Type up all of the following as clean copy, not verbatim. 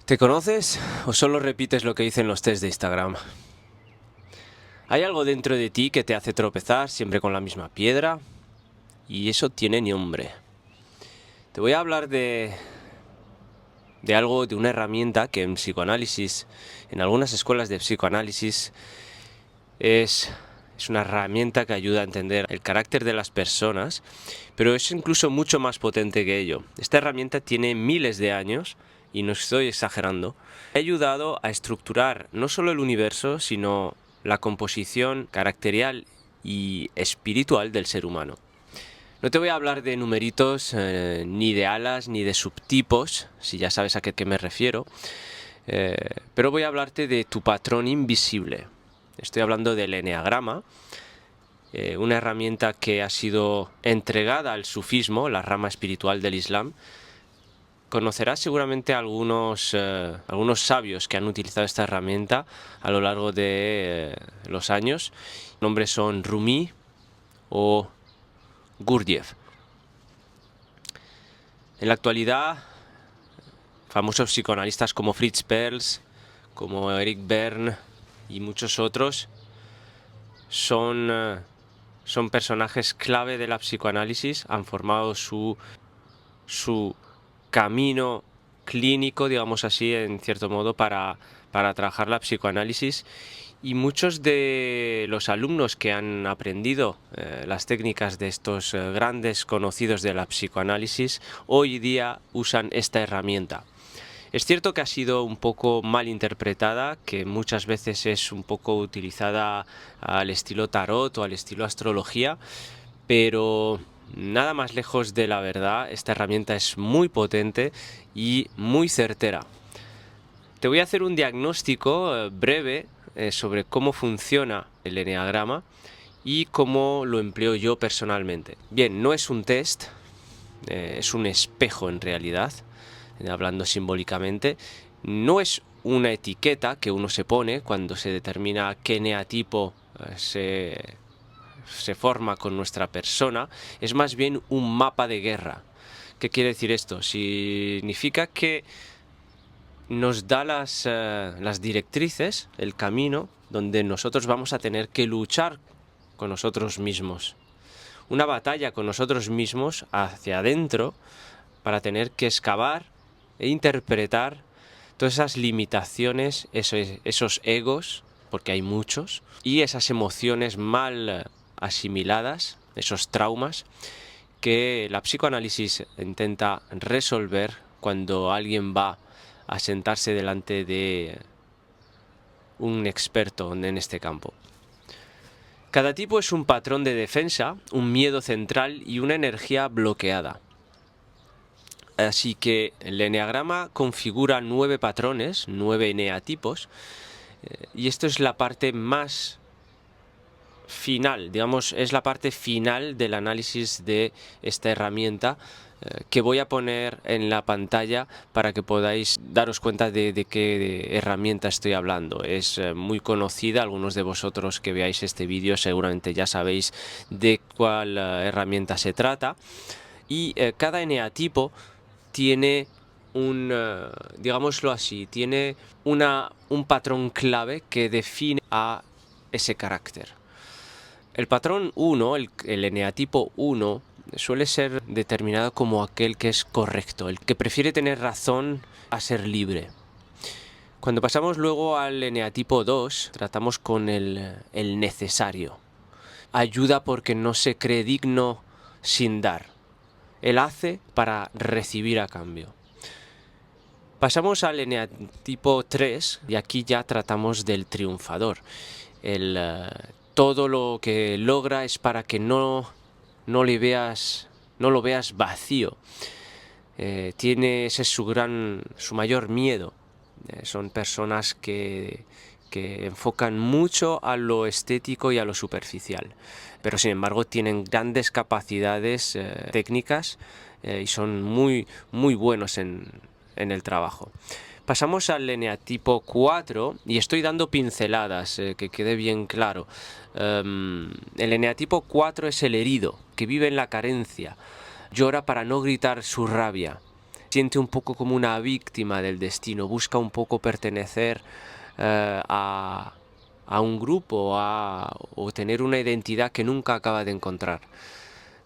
¿Te conoces o solo repites lo que dicen los test de Instagram? ¿Hay algo dentro de ti que te hace tropezar siempre con la misma piedra? Y eso tiene nombre. Te voy a hablar de una herramienta que en psicoanálisis, en algunas escuelas de psicoanálisis, es una herramienta que ayuda a entender el carácter de las personas, pero es incluso mucho más potente que ello. Esta herramienta tiene miles de años, y no estoy exagerando. Ha ayudado a estructurar no solo el universo, sino la composición caracterial y espiritual del ser humano. No te voy a hablar de numeritos, ni de alas, ni de subtipos, si ya sabes a qué me refiero, pero voy a hablarte de tu patrón invisible. Estoy hablando del eneagrama, una herramienta que ha sido entregada al sufismo, la rama espiritual del Islam. Conocerás seguramente algunos sabios que han utilizado esta herramienta a lo largo de los años. Los nombres son Rumi o Gurdjieff. En la actualidad, famosos psicoanalistas como Fritz Perls, como Eric Berne y muchos otros son personajes clave de la psicoanálisis, han formado su camino clínico, digamos así, en cierto modo, para trabajar la psicoanálisis. Y muchos de los alumnos que han aprendido las técnicas de estos grandes conocidos de la psicoanálisis, hoy día usan esta herramienta. Es cierto que ha sido un poco mal interpretada, que muchas veces es un poco utilizada al estilo tarot o al estilo astrología, pero nada más lejos de la verdad. Esta herramienta es muy potente y muy certera. Te voy a hacer un diagnóstico breve sobre cómo funciona el eneagrama y cómo lo empleo yo personalmente. Bien, no es un test, es un espejo en realidad, hablando simbólicamente. No es una etiqueta que uno se pone cuando se determina qué eneatipo se forma con nuestra persona. Es más bien un mapa de guerra. ¿Qué quiere decir esto? Significa que nos da las directrices, el camino, donde nosotros vamos a tener que luchar con nosotros mismos. Una batalla con nosotros mismos hacia adentro para tener que excavar e interpretar todas esas limitaciones, esos egos, porque hay muchos, y esas emociones mal asimiladas, esos traumas, que la psicoanálisis intenta resolver cuando alguien va a sentarse delante de un experto en este campo. Cada tipo es un patrón de defensa, un miedo central y una energía bloqueada. Así que el eneagrama configura 9 patrones, 9 eneatipos, y esto es la parte más final, digamos, es la parte final del análisis de esta herramienta, que voy a poner en la pantalla para que podáis daros cuenta de qué herramienta estoy hablando. Es muy conocida, algunos de vosotros que veáis este vídeo seguramente ya sabéis de cuál herramienta se trata, y cada eneatipo tiene digámoslo así, tiene un patrón clave que define a ese carácter. El patrón 1, el eneatipo 1, suele ser determinado como aquel que es correcto, el que prefiere tener razón a ser libre. Cuando pasamos luego al eneatipo 2, tratamos con el necesario. Ayuda porque no se cree digno sin dar. Él hace para recibir a cambio. Pasamos al eneatipo 3 y aquí ya tratamos del triunfador. Todo lo que logra es para que no lo veas vacío. Ese es su mayor miedo. Son personas que enfocan mucho a lo estético y a lo superficial, pero sin embargo tienen grandes capacidades técnicas, y son muy, muy buenos en el trabajo. Pasamos al eneatipo 4 y estoy dando pinceladas, que quede bien claro. El eneatipo 4 es el herido, que vive en la carencia, llora para no gritar su rabia. siente un poco como una víctima del destino, busca un poco pertenecer a un grupo o tener una identidad que nunca acaba de encontrar.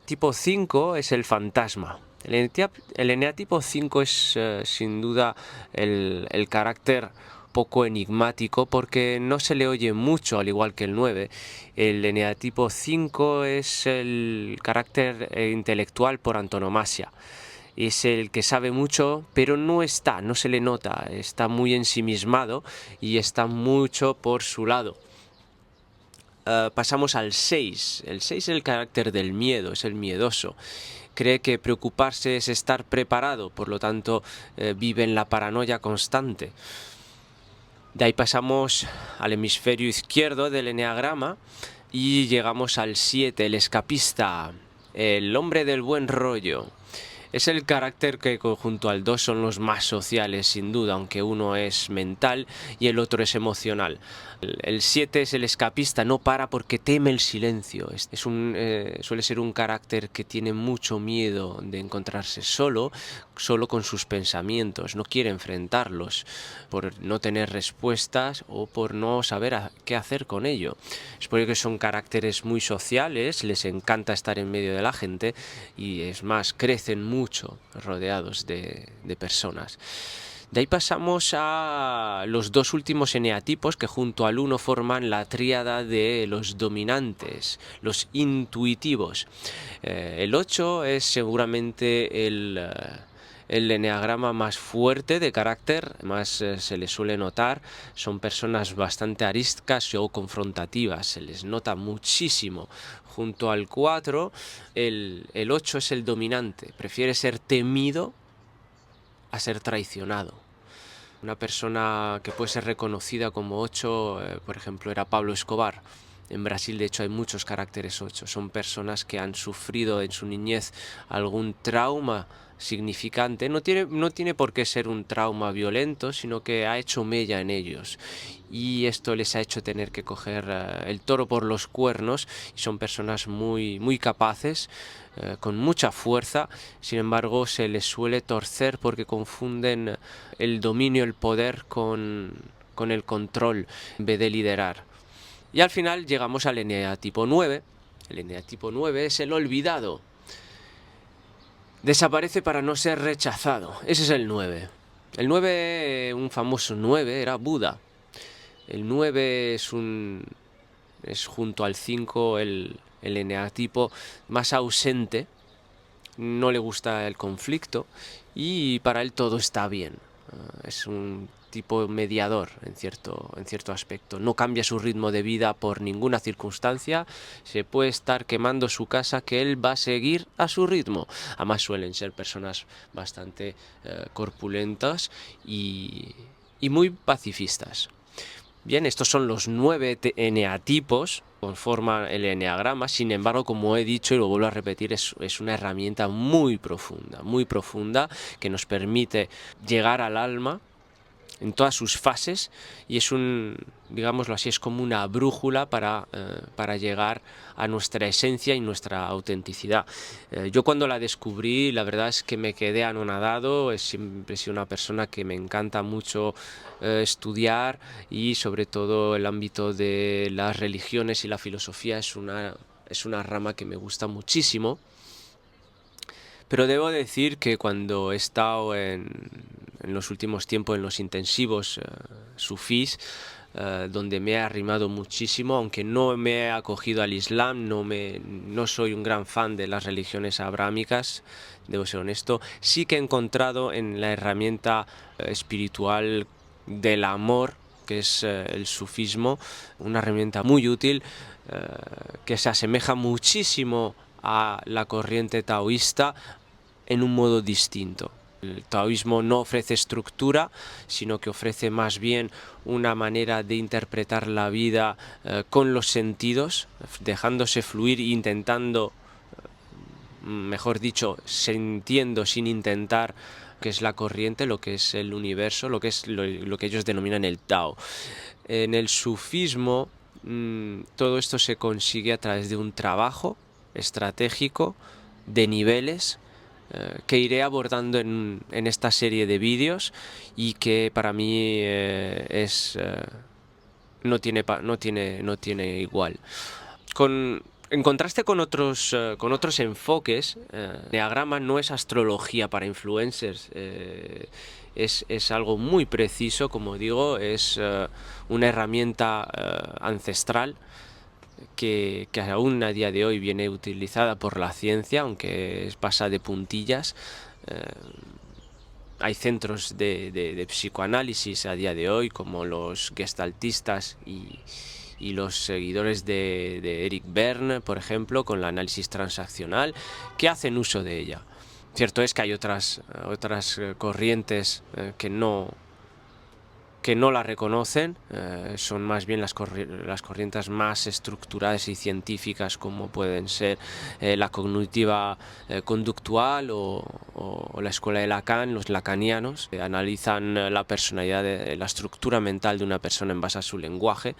Tipo 5 es el fantasma. El eneatipo 5 es sin duda el carácter poco enigmático porque no se le oye mucho, al igual que el 9. El eneatipo 5 es el carácter intelectual por antonomasia. Es el que sabe mucho, pero no se le nota, está muy ensimismado y está mucho por su lado. Pasamos al 6. El 6 es el carácter del miedo, es el miedoso. Cree que preocuparse es estar preparado, por lo tanto vive en la paranoia constante. De ahí pasamos al hemisferio izquierdo del eneagrama y llegamos al 7, el escapista, el hombre del buen rollo. Es el carácter que junto al 2 son los más sociales, sin duda, aunque uno es mental y el otro es emocional. El 7 es el escapista, no para porque teme el silencio. Suele ser un carácter que tiene mucho miedo de encontrarse solo con sus pensamientos, no quiere enfrentarlos por no tener respuestas o por no saber qué hacer con ello. Es por ello que son caracteres muy sociales, les encanta estar en medio de la gente y es más, crecen mucho rodeados de personas. De ahí pasamos a los dos últimos eneatipos que junto al 1 forman la tríada de los dominantes, los intuitivos. El 8 es seguramente el eneagrama más fuerte de carácter, más se le suele notar. Son personas bastante ariscas o confrontativas, se les nota muchísimo. Junto al 4, el 8 es el dominante, prefiere ser temido a ser traicionado. Una persona que puede ser reconocida como 8, por ejemplo, era Pablo Escobar. En Brasil, de hecho, hay muchos caracteres 8. Son personas que han sufrido en su niñez algún trauma significante. No tiene por qué ser un trauma violento, sino que ha hecho mella en ellos. Y esto les ha hecho tener que coger el toro por los cuernos. Y son personas muy, muy capaces, con mucha fuerza. Sin embargo, se les suele torcer porque confunden el dominio, el poder con el control en vez de liderar. Y al final llegamos al eneatipo 9. El eneatipo 9 es el olvidado. Desaparece para no ser rechazado. Ese es el 9. El 9, un famoso 9, era Buda. El 9 es junto al 5 el eneatipo más ausente. No le gusta el conflicto y para él todo está bien. Es un tipo mediador en cierto aspecto. No cambia su ritmo de vida por ninguna circunstancia. Se puede estar quemando su casa que él va a seguir a su ritmo. Además suelen ser personas bastante corpulentas y muy pacifistas. Bien, estos son los 9 eneatipos que conforman el eneagrama. Sin embargo, como he dicho y lo vuelvo a repetir, es una herramienta muy profunda que nos permite llegar al alma en todas sus fases y es digámoslo así, es como una brújula para llegar a nuestra esencia y nuestra autenticidad. Yo cuando la descubrí, la verdad es que me quedé anonadado. Siempre he sido una persona que me encanta mucho estudiar y sobre todo el ámbito de las religiones y la filosofía es una rama que me gusta muchísimo. Pero debo decir que cuando he estado en los últimos tiempos en los intensivos sufís, donde me he arrimado muchísimo, aunque no me he acogido al Islam, no soy un gran fan de las religiones abrahámicas, debo ser honesto, sí que he encontrado en la herramienta espiritual del amor, que es el sufismo, una herramienta muy útil que se asemeja muchísimo a la corriente taoísta en un modo distinto. El taoísmo no ofrece estructura, sino que ofrece más bien una manera de interpretar la vida con los sentidos, dejándose fluir e intentando, mejor dicho, sintiendo sin intentar, que es la corriente, lo que es el universo, lo que es lo que ellos denominan el Tao. En el sufismo todo esto se consigue a través de un trabajo estratégico de niveles que iré abordando en esta serie de vídeos y que para mí no tiene igual. En contraste con otros enfoques, Enneagrama no es astrología para influencers, es algo muy preciso, como digo, es una herramienta ancestral que aún a día de hoy viene utilizada por la ciencia, aunque pasa de puntillas. Hay centros de psicoanálisis a día de hoy, como los gestaltistas y los seguidores de Eric Berne, por ejemplo, con el análisis transaccional, que hacen uso de ella. Cierto es que hay otras corrientes que no la reconocen, son más bien las corrientes más estructuradas y científicas, como pueden ser la cognitiva conductual o la escuela de Lacan, los lacanianos, que analizan la personalidad, la estructura mental de una persona en base a su lenguaje.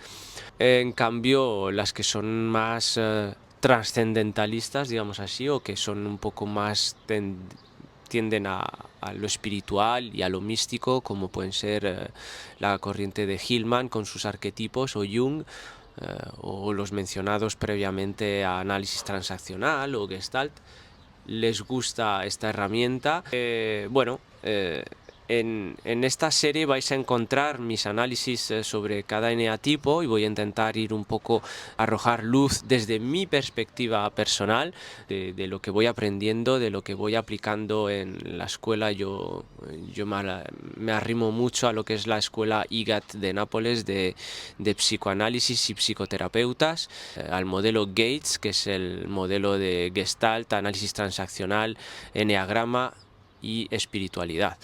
En cambio, las que son más trascendentalistas, digamos así, o que son un poco más tienden a lo espiritual y a lo místico, como pueden ser la corriente de Hillman con sus arquetipos, o Jung, o los mencionados previamente a análisis transaccional o Gestalt. Les gusta esta herramienta. En esta serie vais a encontrar mis análisis sobre cada eneatipo y voy a intentar ir un poco a arrojar luz desde mi perspectiva personal, de lo que voy aprendiendo, de lo que voy aplicando en la escuela. Yo me arrimo mucho a lo que es la escuela IGAT de Nápoles de psicoanálisis y psicoterapeutas, al modelo Gates, que es el modelo de Gestalt, análisis transaccional, eneagrama y espiritualidad,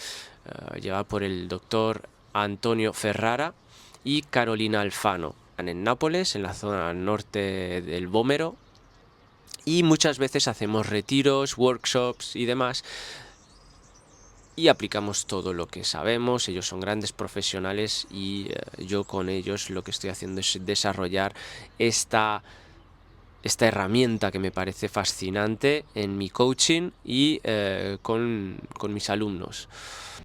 llevada por el doctor Antonio Ferrara y Carolina Alfano, en Nápoles, en la zona norte del Vómero, y muchas veces hacemos retiros, workshops y demás, y aplicamos todo lo que sabemos. Ellos son grandes profesionales y yo con ellos lo que estoy haciendo es desarrollar esta herramienta que me parece fascinante en mi coaching y con mis alumnos.